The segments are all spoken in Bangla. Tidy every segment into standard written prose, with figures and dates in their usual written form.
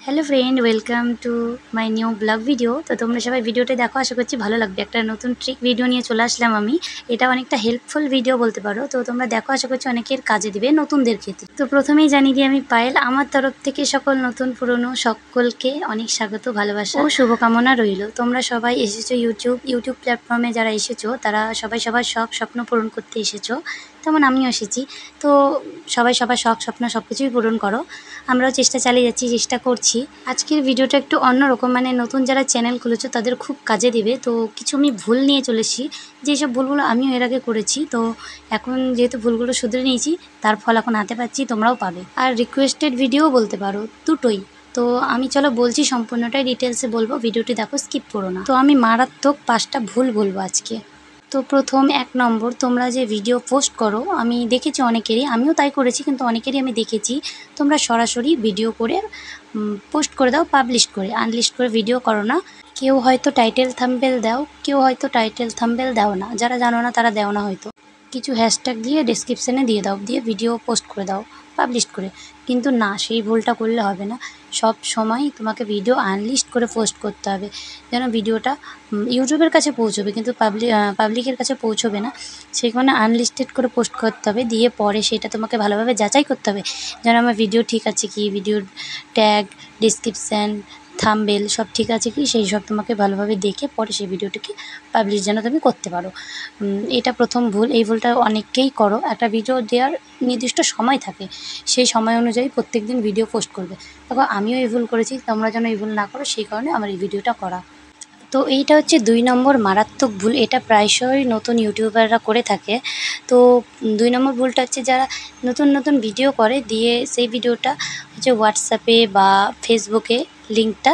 Hello friend, welcome to my new blog video. তো তোমরা সবাই ভিডিওটা দেখো, আশা করছি ভালো লাগবে। একটা নতুন ট্রিক ভিডিও নিয়ে চলে আসলাম আমি। এটা অনেকটা হেল্পফুল ভিডিও বলতে পারো। তো তোমরা দেখো, আশা করছি অনেকের কাজে দিবে নতুনদের ক্ষেত্রে। তো প্রথমেই জানিয়ে দিই আমি পায়েল, আমার তরফ থেকে সকল নতুন পুরনো সকলকে অনেক স্বাগত, ভালোবাসা ও শুভকামনা রইল। তোমরা সবাই এসেছো ইউটিউব প্ল্যাটফর্মে, যারা এসেছো তারা সবাই সবার শখ স্বপ্ন পূরণ করতে এসেছো, তেমন আমিও এসেছি। তো সবাই সবার শখ স্বপ্ন সব কিছুই পূরণ করো। আমরাও চেষ্টা চালিয়ে যাচ্ছি, চেষ্টা করছি। আজকের ভিডিওটা একটু অন্যরকম, মানে নতুন যারা চ্যানেল খুলেছো তাদের খুব কাজে দিবে। তো কিছু আমি ভুল নিয়ে চলেছি, যেসব ভুলগুলো আমিও এর আগে করেছি। তো এখন যেহেতু ভুলগুলো শুধরে নিয়েছি, তার ফল এখন হাতে পাচ্ছি, তোমরাও পাবে। আর রিকোয়েস্টেড ভিডিও বলতে পারো, দুটোই। তো আমি চলো বলছি, সম্পূর্ণটাই ডিটেলসে বলবো, ভিডিওটি দেখো, স্কিপ করো না। তো আমি মারাত্মক 5টা ভুল বলবো আজকে। তো প্রথম 1 নম্বর, তোমরা যে ভিডিও পোস্ট করো, আমি দেখেছি অনেকেরই, আমিও তাই করেছি, কিন্তু অনেকেরই আমি দেখেছি তোমরা সরাসরি ভিডিও করে পোস্ট করে দাও, পাবলিশ করে। আনলিস্ট করে ভিডিও করো না। কেউ হয়তো টাইটেল থাম্বনেল দাও, কেউ হয়তো টাইটেল থাম্বনেল দাও না। যারা জানো না তারা দাও না, হয়তো কিছু হ্যাশট্যাগ দিয়ে ডেসক্রিপশানে দিয়ে দাও, দিয়ে ভিডিও পোস্ট করে দাও পাবলিশ করে। কিন্তু না, সেই ভুলটা করলে হবে না। সব সময় তোমাকে ভিডিও আনলিস্ট করে পোস্ট করতে হবে, যেন ভিডিওটা ইউটিউবের কাছে পৌঁছবে, কিন্তু পাবলিকের কাছে পৌঁছবে না। সেখানে আনলিস্টেড করে পোস্ট করতে হবে, দিয়ে পরে সেটা তোমাকে ভালোভাবে যাচাই করতে হবে যেন আমার ভিডিও ঠিক আছে কি, ভিডিওর ট্যাগ, ডেসক্রিপশান, থাম্বনেল সব ঠিক আছে কি, সেই সব তোমাকে ভালোভাবে দেখে পরে সেই ভিডিওটিকে পাবলিশ যেন তুমি করতে পারো। এটা প্রথম ভুল। এই ভুলটা অনেকেই করো। একটা ভিডিও দেওয়ার নির্দিষ্ট সময় থাকে, সেই সময় অনুযায়ী প্রত্যেকদিন ভিডিও পোস্ট করবে। দেখো, আমিও এই ভুল করেছি, তোমরা যেন এই ভুল না করো, সেই কারণে আমার এই ভিডিওটা করা। তো এইটা হচ্ছে 2 নম্বর মারাত্মক ভুল। এটা প্রায়শই নতুন ইউটিউবাররা করে থাকে। তো 2 নম্বর ভুলটা হচ্ছে, যারা নতুন ভিডিও করে, দিয়ে সেই ভিডিওটা হচ্ছে হোয়াটসঅ্যাপে বা ফেসবুকে লিঙ্কটা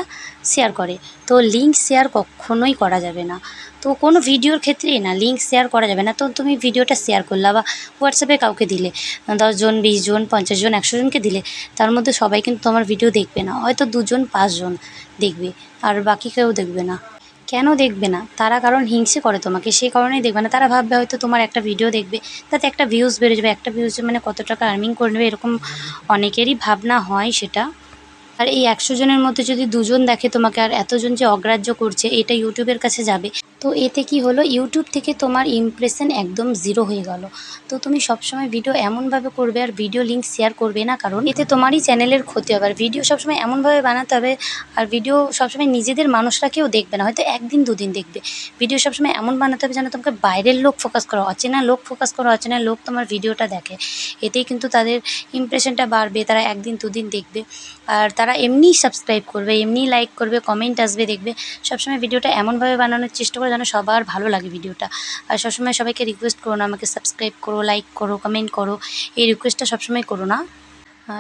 শেয়ার করে। তো লিঙ্ক শেয়ার কখনোই করা যাবে না। তো কোনো ভিডিওর ক্ষেত্রেই না, লিঙ্ক শেয়ার করা যাবে না। তো তুমি ভিডিওটা শেয়ার করলা বা হোয়াটসঅ্যাপে কাউকে দিলে, 10 জন, 20 জন, 50 জন, 100 জনকে দিলে, তার মধ্যে সবাই কিন্তু তোমার ভিডিও দেখবে না। হয়তো 2 জন 5 জন দেখবে, আর বাকি কেউ দেখবে না। কেন দেখবে না? তারা কারণ হিংসে করে তোমাকে, সেই কারণেই দেখবে না। তারা ভাববে হয়তো তোমার একটা ভিডিও দেখবে, তাতে একটা ভিউজ বেড়ে যাবে। একটা ভিউজে মানে কত টাকা আর্নিং করে নেবে, এরকম অনেকেরই ভাবনা হয় সেটা। আর এই 100 জনের মধ্যে যদি 2 জন দেখে তোমাকে, আর এতজন যে অগ্রাহ্য করছে, এটা ইউটিউবের কাছে যাবে। তো এতে কি হলো, ইউটিউব থেকে তোমার ইমপ্রেশন একদম 0 হয়ে গেল। তো তুমি সবসময় ভিডিও এমনভাবে করবে, আর ভিডিও লিঙ্ক শেয়ার করবে না, কারণ এতে তোমারই চ্যানেলের ক্ষতি হবে। আর ভিডিও সবসময় এমনভাবে বানাতে হবে, আর ভিডিও সবসময় নিজেদের মানুষরা কেউ দেখবে না, হয়তো 1 দিন 2 দিন দেখবে। ভিডিও সবসময় এমন বানাতে হবে যেন তোমাকে বাইরের লোক ফোকাস করো, অচেনা লোক ফোকাস করো, অচেনা লোক তোমার ভিডিওটা দেখে। এতেই কিন্তু তাদের ইমপ্রেশনটা বাড়বে, তারা 1 দিন 2 দিন দেখবে, আর তারা এমনিই সাবস্ক্রাইব করবে, এমনিই লাইক করবে, কমেন্ট আসবে, দেখবে। সবসময় ভিডিওটা এমনভাবে বানানোর চেষ্টা করো যেন সবার ভালো লাগে ভিডিওটা। আর সবসময় সবাইকে রিকোয়েস্ট করো না, আমাকে সাবস্ক্রাইব করো, লাইক করো, কমেন্ট করো, এই রিকোয়েস্টটা সবসময় করো না।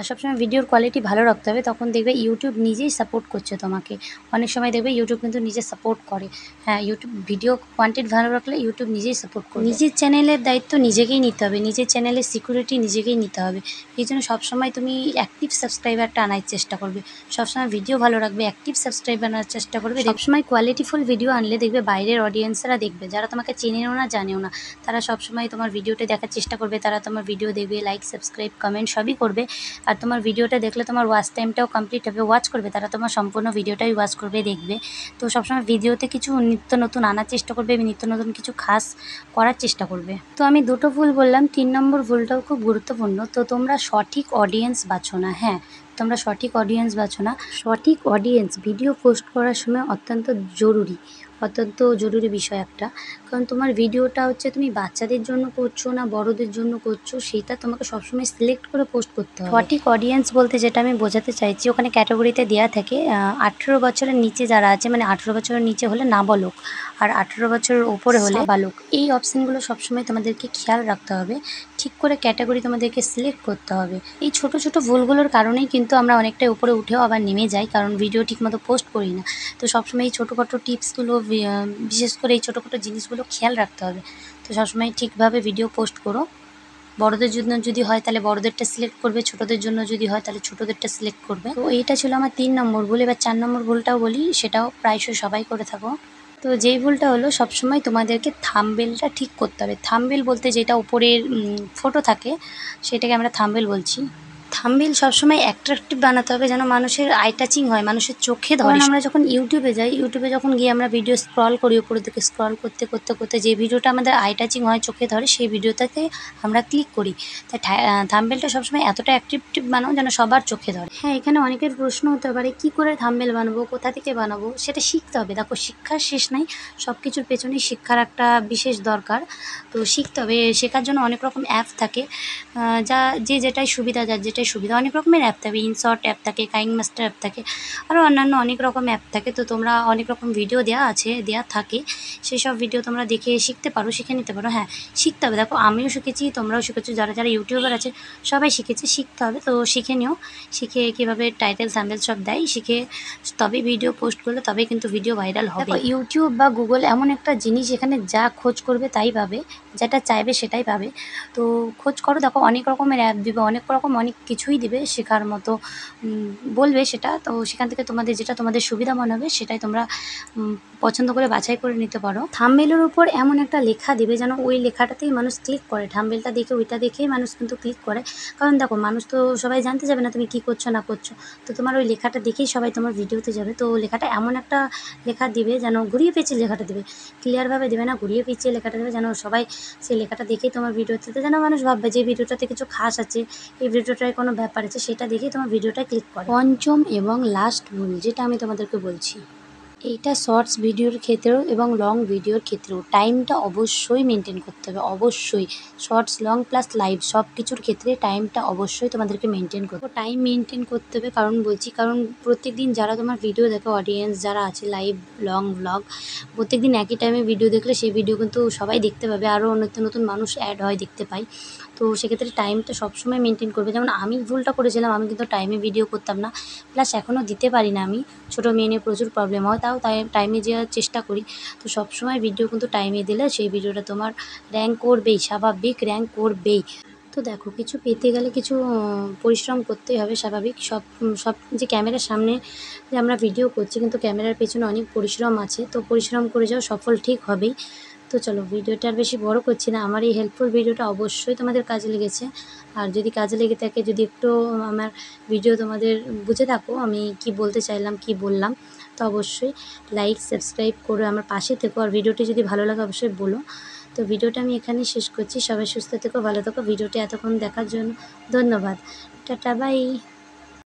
সবসময় ভিডিওর কোয়ালিটি ভালো রাখতে হবে, তখন দেখবে ইউটিউব নিজেই সাপোর্ট করছে তোমাকে। অনেক সময় দেখবে ইউটিউব কিন্তু নিজে সাপোর্ট করে। হ্যাঁ, ইউটিউব ভিডিও কোয়ান্টিটি ভালো রাখলে ইউটিউব নিজেই সাপোর্ট করে। নিজের চ্যানেলের দায়িত্ব নিজেকেই নিতে হবে, নিজের চ্যানেলের সিকিউরিটি নিজেকেই নিতে হবে। এই জন্য সবসময় তুমি অ্যাক্টিভ সাবস্ক্রাইবারটা আনার চেষ্টা করবে। সবসময় ভিডিও ভালো রাখবে, অ্যাক্টিভ সাবস্ক্রাইবার আনার চেষ্টা করবে। সবসময় কোয়ালিটিফুল ভিডিও আনলে দেখবে বাইরের অডিয়েন্সরা দেখবে, যারা তোমাকে চেনেও না জানেও না, তারা সবসময় তোমার ভিডিওটা দেখার চেষ্টা করবে। তারা তোমার ভিডিও দেখবে, লাইক, সাবস্ক্রাইব, কমেন্ট সবই করবে। আর তোমার ভিডিওটা দেখলে তোমার ওয়াচ টাইমটাও কমপ্লিট হবে। ওয়াচ করবে তারা, তোমার সম্পূর্ণ ভিডিওটাই ওয়াচ করবে, দেখবে। তো সবসময় ভিডিওতে কিছু নিত্য নতুন আনার চেষ্টা করবে, নিত্য নতুন কিছু খাস করার চেষ্টা করবে। তো আমি 2টো ভুল বললাম, 3 নম্বর ভুলটাও খুব গুরুত্বপূর্ণ। তো তোমরা সঠিক অডিয়েন্স বাছো না। হ্যাঁ, তোমরা সঠিক অডিয়েন্স বাছো না। সঠিক অডিয়েন্স ভিডিও পোস্ট করার সময় অত্যন্ত জরুরি বিষয় একটা। কারণ তোমার ভিডিওটা হচ্ছে তুমি বাচ্চাদের জন্য করছো না বড়দের জন্য করছো, সেটা তোমাকে সবসময় সিলেক্ট করে পোস্ট করতে হবে। সঠিক অডিয়েন্স বলতে যেটা আমি বোঝাতে চাইছি, ওখানে ক্যাটাগরিতে দেওয়া থাকে 18 বছরের নিচে যারা আছে, মানে 18 বছরের নিচে হলে নাবালক, আর 18 বছরের ওপরে হলে বালক। এই অপশানগুলো সবসময় তোমাদেরকে খেয়াল রাখতে হবে, ঠিক করে ক্যাটাগরি তোমাদেরকে সিলেক্ট করতে হবে। এই ছোট ছোট ভুলগুলোর কারণেই কিন্তু আমরা অনেকটাই উপরে উঠেও আবার নেমে যাই, কারণ ভিডিও ঠিকমতো পোস্ট করি না। তো সবসময় এই ছোটোখাটো টিপসগুলো, বিশেষ করে এই ছোটোখাটো জিনিসগুলো খেয়াল রাখতে হবে। তো সবসময় ঠিকভাবে ভিডিও পোস্ট করো। বড়দের জন্য যদি হয় তাহলে বড়দেরটা সিলেক্ট করবে, ছোটোদের জন্য যদি হয় তাহলে ছোটোদেরটা সিলেক্ট করবে। তো এইটা ছিল আমার 3 নম্বর ভুল। এবার 4 নম্বর ভুলটাও বলি, সেটাও প্রায়শই সবাই করে থাকো। তো যেই ভুলটা হলো, সবসময় তোমাদেরকে থাম্বনেলটা ঠিক করতে হবে। থাম্বনেল বলতে যেটা উপরের ফটো থাকে, সেটাকে আমরা থাম্বনেল বলছি। থাম্বনেল সবসময় অ্যাট্রাকটিভ বানাতে হবে, যেন মানুষের আই টাচিং হয়, মানুষের চোখে ধরে। আমরা যখন ইউটিউবে যাই, ইউটিউবে যখন গিয়ে আমরা ভিডিও স্ক্রল করি, উপরের দিকে স্ক্রল করতে করতে করতে যে ভিডিওটা আমাদের আই টাচিং হয়, চোখে ধরে, সেই ভিডিওটাতে আমরা ক্লিক করি। তাই থাম্বনেলটা সবসময় এতটা অ্যাট্রাকটিভ বানাও যেন সবার চোখে ধরে। হ্যাঁ, এখানে অনেকের প্রশ্ন হতে পারে কী করে থাম্বনেল বানাবো, কোথা থেকে বানাবো, সেটা শিখতে হবে। দেখো, শিক্ষার শেষ নাই, সব কিছুর পেছনেই শিক্ষার একটা বিশেষ দরকার। তো শিখতে হবে, শেখার জন্য অনেক রকম অ্যাপ থাকে, যা যেটাই সুবিধা, যার যেটাই সুবিধা। অনেক রকমের অ্যাপ থাকে, ইনশর্ট অ্যাপ থাকে, কাইনমাস্টার অ্যাপ থাকে, আরও অন্যান্য অনেক রকম অ্যাপ থাকে। তো তোমরা অনেক রকম ভিডিও দেওয়া থাকে, সেই সব ভিডিও তোমরা দেখে শিখতে পারো, শিখে নিতে পারো। হ্যাঁ, শিখতে হবে। দেখো, আমিও শিখেছি, তোমরাও শিখেছো, যারা যারা ইউটিউবার আছে সবাই শিখেছে, শিখতে হবে। তো শিখে নিও, শিখে কীভাবে টাইটেল থাম্বনেল সব দেয়, শিখে তবেই ভিডিও পোস্ট করলে তবেই কিন্তু ভিডিও ভাইরাল হবে। দেখো, ইউটিউব বা গুগল এমন একটা জিনিস, এখানে যা খোঁজ করবে তাই পাবে, যেটা চাইবে সেটাই পাবে। তো খোঁজ করো, দেখো অনেক রকমের অ্যাপ দিবে, অনেক কিছুই দিবে শেখার মতো, বলবে সেটা। তো সেখান থেকে যেটা তোমাদের সুবিধা মনে হবে সেটাই তোমরা পছন্দ করে বাছাই করে নিতে পারো। থাম্বনেলের উপর এমন একটা লেখা দিবে যেন ওই লেখাটাতেই মানুষ ক্লিক করে, থাম্বনেলটা দেখে ওইটা দেখেই মানুষ কিন্তু ক্লিক করে। কারণ দেখো, মানুষ তো সবাই জানতে যাবে না তুমি কী করছো না করছো, তো তোমার ওই লেখাটা দেখেই সবাই তোমার ভিডিওতে যাবে। তো লেখাটা এমন একটা লেখা দিবে যেন ঘুরিয়ে পেঁচিয়ে লেখাটা দেবে, ক্লিয়ারভাবে দেবে না, ঘুরিয়ে পেঁচিয়ে লেখাটা দেবে, যেন সবাই সেই লেখাটা দেখেই তোমার ভিডিওতে, যেন মানুষ ভাববে যে ভিডিওটাতে কিছু খাস আছে, এই ভিডিওটায় কোনো ব্যাপার আছে, সেটা দেখেই তোমার ভিডিওটা ক্লিক করে। পঞ্চম এবং লাস্ট ভুল যেটা আমি তোমাদেরকে বলছি, এইটা শর্টস ভিডিওর ক্ষেত্রেও এবং লং ভিডিওর ক্ষেত্রেও টাইমটা অবশ্যই মেনটেন করতে হবে, অবশ্যই। শর্টস, লং প্লাস লাইভ সব কিছুর ক্ষেত্রে টাইমটা অবশ্যই তোমাদেরকে মেনটেন করতে হবে, টাইম মেনটেন করতে হবে। কারণ প্রত্যেক দিন যারা তোমার ভিডিও দেখো, অডিয়েন্স যারা আছে, লাইভ, লং ব্লগ, প্রত্যেক দিন একই টাইমে ভিডিও দেখলে সেই ভিডিও কিন্তু সবাই দেখতে পাবে, আরও নতুন নতুন মানুষ অ্যাড হয়, দেখতে পাই। তো সেক্ষেত্রে টাইমটা সবসময় মেনটেন করবে। যেমন আমি ভুলটা করেছিলাম, আমি কিন্তু টাইমে ভিডিও করতাম না, প্লাস এখনও দিতে পারি না। আমি ছোটো মেয়ে নিয়ে প্রচুর প্রবলেম হয়, তাও টাইমে যাওয়ার চেষ্টা করি। তো সবসময় ভিডিও কিন্তু টাইমে দিলে সেই ভিডিওটা তোমার র্যাঙ্ক করবেই, স্বাভাবিক র্যাঙ্ক করবেই। তো দেখো, কিছু পেতে গেলে কিছু পরিশ্রম করতেই হবে, স্বাভাবিক। সব যে ক্যামেরার সামনে যে আমরা ভিডিও করছি, কিন্তু ক্যামেরার পেছনে অনেক পরিশ্রম আছে। তো পরিশ্রম করে যাও, সফল ঠিক হবেই। তো চলো, ভিডিওটা আর বেশি বড় করছি না। আমার এই হেল্পফুল ভিডিওটা অবশ্যই তোমাদের কাজে লেগেছে। আর যদি কাজে লেগে থাকে, যদি একটু আমার ভিডিও তোমাদের বুঝে থাকো আমি কি বলতে চাইলাম, কি বললাম, তো অবশ্যই লাইক, সাবস্ক্রাইব করে আমার পাশে থেকো। আর ভিডিওটি যদি ভালো লাগে অবশ্যই বলো। তো ভিডিওটা আমি এখানেই শেষ করছি। সবাই সুস্থ থেকো, ভালো থেকো। ভিডিওটি এতক্ষণ দেখার জন্য ধন্যবাদ। Tata, by.